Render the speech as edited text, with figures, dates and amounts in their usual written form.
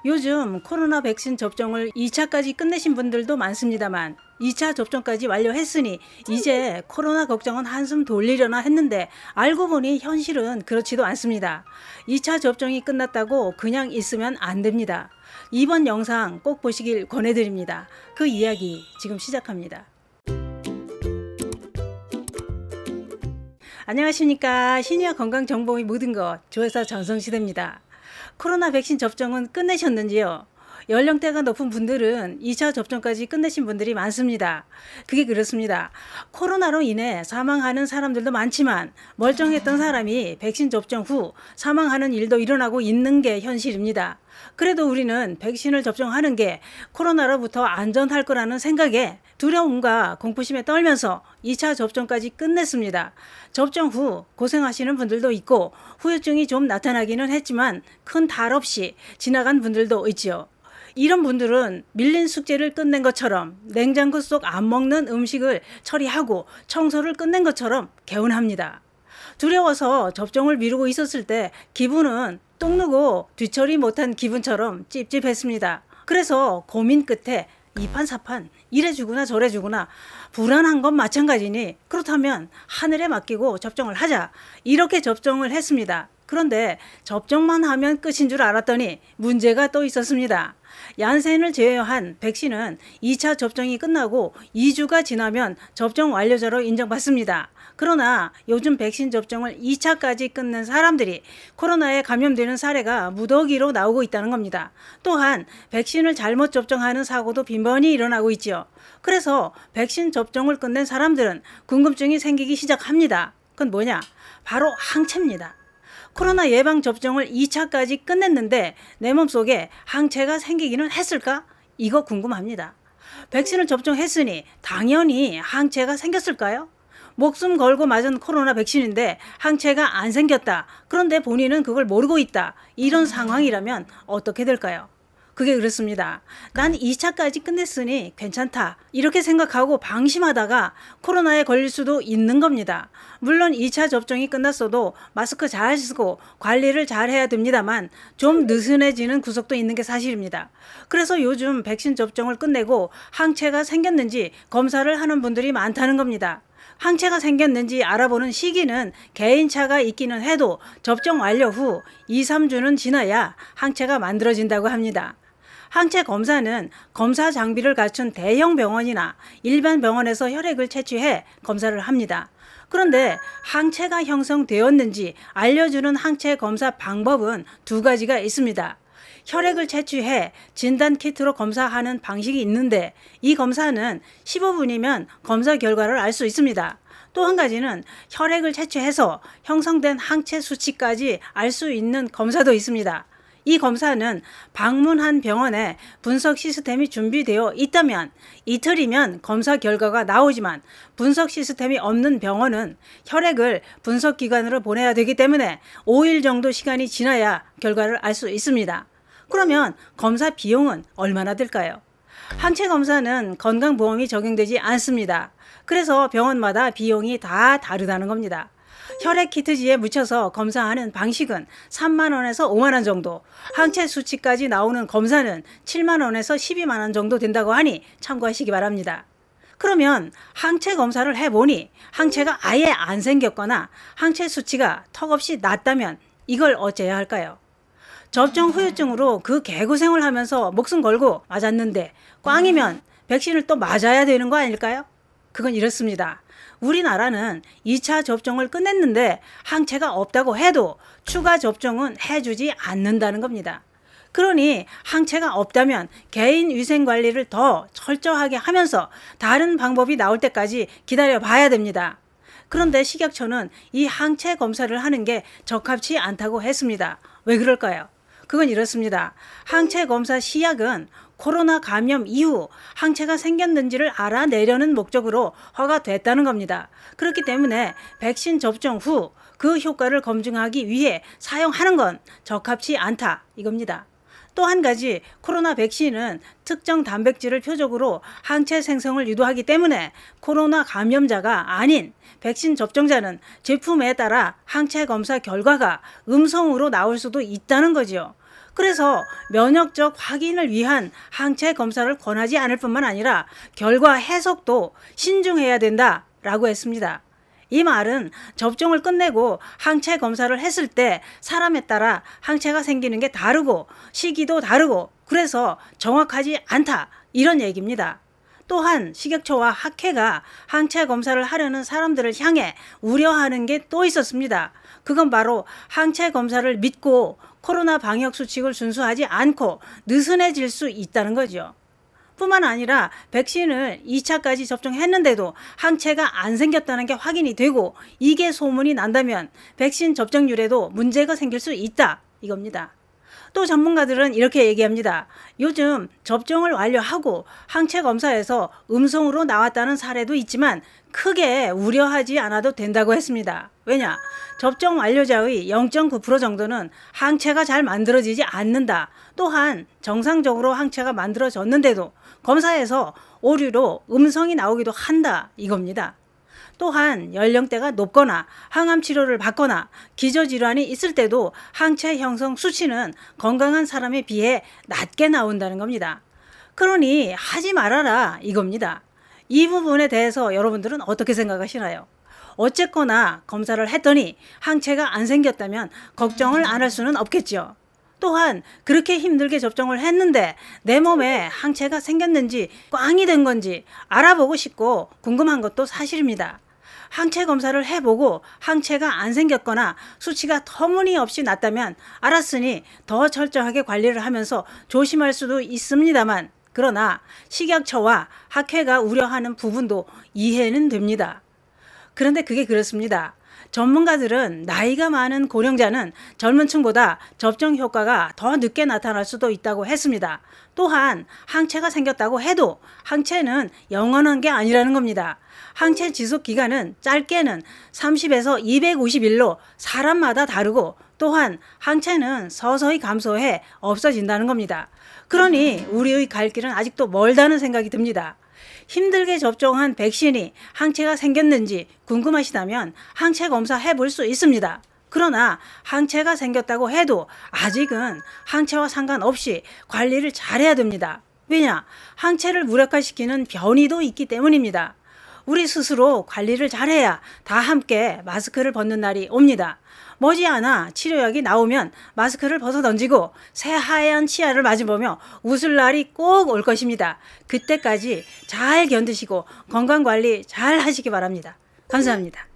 요즘 코로나 백신 접종을 2차까지 끝내신 분들도 많습니다만 2차 접종까지 완료했으니 이제 코로나 걱정은 한숨 돌리려나 했는데 알고 보니 현실은 그렇지도 않습니다. 2차 접종이 끝났다고 그냥 있으면 안 됩니다. 이번 영상 꼭 보시길 권해드립니다. 그 이야기 지금 시작합니다. 안녕하십니까. 시니어 건강 정보의 모든 것 조회사 전성시대입니다. 코로나 백신 접종은 끝내셨는지요? 연령대가 높은 분들은 2차 접종까지 끝내신 분들이 많습니다. 그게 그렇습니다. 코로나로 인해 사망하는 사람들도 많지만 멀쩡했던 사람이 백신 접종 후 사망하는 일도 일어나고 있는 게 현실입니다. 그래도 우리는 백신을 접종하는 게 코로나로부터 안전할 거라는 생각에 두려움과 공포심에 떨면서 2차 접종까지 끝냈습니다. 접종 후 고생하시는 분들도 있고 후유증이 좀 나타나기는 했지만 큰 탈 없이 지나간 분들도 있지요. 이런 분들은 밀린 숙제를 끝낸 것처럼 냉장고 속 안 먹는 음식을 처리하고 청소를 끝낸 것처럼 개운합니다. 두려워서 접종을 미루고 있었을 때 기분은 똥 누고 뒤처리 못한 기분처럼 찝찝했습니다. 그래서 고민 끝에 이판사판 이래주구나 저래주구나 불안한 건 마찬가지니 그렇다면 하늘에 맡기고 접종을 하자 이렇게 접종을 했습니다. 그런데 접종만 하면 끝인 줄 알았더니 문제가 또 있었습니다. 얀센을 제외한 백신은 2차 접종이 끝나고 2주가 지나면 접종 완료자로 인정받습니다. 그러나 요즘 백신 접종을 2차까지 끝낸 사람들이 코로나에 감염되는 사례가 무더기로 나오고 있다는 겁니다. 또한 백신을 잘못 접종하는 사고도 빈번히 일어나고 있죠. 그래서 백신 접종을 끝낸 사람들은 궁금증이 생기기 시작합니다. 그건 뭐냐? 바로 항체입니다. 코로나 예방 접종을 2차까지 끝냈는데 내 몸속에 항체가 생기기는 했을까? 이거 궁금합니다. 백신을 접종했으니 당연히 항체가 생겼을까요? 목숨 걸고 맞은 코로나 백신인데 항체가 안 생겼다. 그런데 본인은 그걸 모르고 있다. 이런 상황이라면 어떻게 될까요? 그게 그렇습니다. 난 2차까지 끝냈으니 괜찮다. 이렇게 생각하고 방심하다가 코로나에 걸릴 수도 있는 겁니다. 물론 2차 접종이 끝났어도 마스크 잘 쓰고 관리를 잘 해야 됩니다만 좀 느슨해지는 구석도 있는 게 사실입니다. 그래서 요즘 백신 접종을 끝내고 항체가 생겼는지 검사를 하는 분들이 많다는 겁니다. 항체가 생겼는지 알아보는 시기는 개인차가 있기는 해도 접종 완료 후 2, 3주는 지나야 항체가 만들어진다고 합니다. 항체 검사는 검사 장비를 갖춘 대형 병원이나 일반 병원에서 혈액을 채취해 검사를 합니다. 그런데 항체가 형성되었는지 알려주는 항체 검사 방법은 두 가지가 있습니다. 혈액을 채취해 진단키트로 검사하는 방식이 있는데 이 검사는 15분이면 검사 결과를 알 수 있습니다. 또 한 가지는 혈액을 채취해서 형성된 항체 수치까지 알 수 있는 검사도 있습니다. 이 검사는 방문한 병원에 분석 시스템이 준비되어 있다면 이틀이면 검사 결과가 나오지만 분석 시스템이 없는 병원은 혈액을 분석기관으로 보내야 되기 때문에 5일 정도 시간이 지나야 결과를 알 수 있습니다. 그러면 검사 비용은 얼마나 들까요? 항체 검사는 건강보험이 적용되지 않습니다. 그래서 병원마다 비용이 다 다르다는 겁니다. 혈액 키트지에 묻혀서 검사하는 방식은 3만 원에서 5만 원 정도, 항체 수치까지 나오는 검사는 7만 원에서 12만 원 정도 된다고 하니 참고하시기 바랍니다. 그러면 항체 검사를 해보니 항체가 아예 안 생겼거나 항체 수치가 턱없이 낮다면 이걸 어째야 할까요? 접종 후유증으로 그 개고생을 하면서 목숨 걸고 맞았는데 꽝이면 백신을 또 맞아야 되는 거 아닐까요? 그건 이렇습니다. 우리나라는 2차 접종을 끝냈는데 항체가 없다고 해도 추가 접종은 해주지 않는다는 겁니다. 그러니 항체가 없다면 개인 위생 관리를 더 철저하게 하면서 다른 방법이 나올 때까지 기다려 봐야 됩니다. 그런데 식약처는 이 항체 검사를 하는 게 적합치 않다고 했습니다. 왜 그럴까요? 그건 이렇습니다. 항체 검사 시약은 코로나 감염 이후 항체가 생겼는지를 알아내려는 목적으로 허가됐다는 겁니다. 그렇기 때문에 백신 접종 후 그 효과를 검증하기 위해 사용하는 건 적합치 않다 이겁니다. 또 한 가지 코로나 백신은 특정 단백질을 표적으로 항체 생성을 유도하기 때문에 코로나 감염자가 아닌 백신 접종자는 제품에 따라 항체 검사 결과가 음성으로 나올 수도 있다는 거지요. 그래서 면역적 확인을 위한 항체 검사를 권하지 않을 뿐만 아니라 결과 해석도 신중해야 된다라고 했습니다. 이 말은 접종을 끝내고 항체 검사를 했을 때 사람에 따라 항체가 생기는 게 다르고 시기도 다르고 그래서 정확하지 않다 이런 얘기입니다. 또한 식약처와 학회가 항체 검사를 하려는 사람들을 향해 우려하는 게 또 있었습니다. 그건 바로 항체 검사를 믿고 코로나 방역 수칙을 준수하지 않고 느슨해질 수 있다는 거죠. 뿐만 아니라 백신을 2차까지 접종했는데도 항체가 안 생겼다는 게 확인이 되고 이게 소문이 난다면 백신 접종률에도 문제가 생길 수 있다 이겁니다. 또 전문가들은 이렇게 얘기합니다. 요즘 접종을 완료하고 항체 검사에서 음성으로 나왔다는 사례도 있지만 크게 우려하지 않아도 된다고 했습니다. 왜냐? 접종 완료자의 0.9% 정도는 항체가 잘 만들어지지 않는다. 또한 정상적으로 항체가 만들어졌는데도 검사에서 오류로 음성이 나오기도 한다 이겁니다. 또한 연령대가 높거나 항암 치료를 받거나 기저질환이 있을 때도 항체 형성 수치는 건강한 사람에 비해 낮게 나온다는 겁니다. 그러니 하지 말아라 이겁니다. 이 부분에 대해서 여러분들은 어떻게 생각하시나요? 어쨌거나 검사를 했더니 항체가 안 생겼다면 걱정을 안 할 수는 없겠죠. 또한 그렇게 힘들게 접종을 했는데 내 몸에 항체가 생겼는지 꽝이 된 건지 알아보고 싶고 궁금한 것도 사실입니다. 항체 검사를 해보고 항체가 안 생겼거나 수치가 터무니없이 낮다면 알았으니 더 철저하게 관리를 하면서 조심할 수도 있습니다만 그러나 식약처와 학회가 우려하는 부분도 이해는 됩니다. 그런데 그게 그렇습니다. 전문가들은 나이가 많은 고령자는 젊은 층보다 접종 효과가 더 늦게 나타날 수도 있다고 했습니다. 또한 항체가 생겼다고 해도 항체는 영원한 게 아니라는 겁니다. 항체 지속 기간은 짧게는 30에서 250일로 사람마다 다르고 또한 항체는 서서히 감소해 없어진다는 겁니다. 그러니 우리의 갈 길은 아직도 멀다는 생각이 듭니다. 힘들게 접종한 백신이 항체가 생겼는지 궁금하시다면 항체 검사 해볼 수 있습니다. 그러나 항체가 생겼다고 해도 아직은 항체와 상관없이 관리를 잘해야 됩니다. 왜냐? 항체를 무력화시키는 변이도 있기 때문입니다. 우리 스스로 관리를 잘해야 다 함께 마스크를 벗는 날이 옵니다. 머지않아 치료약이 나오면 마스크를 벗어 던지고 새하얀 치아를 마주보며 웃을 날이 꼭 올 것입니다. 그때까지 잘 견디시고 건강관리 잘 하시기 바랍니다. 감사합니다.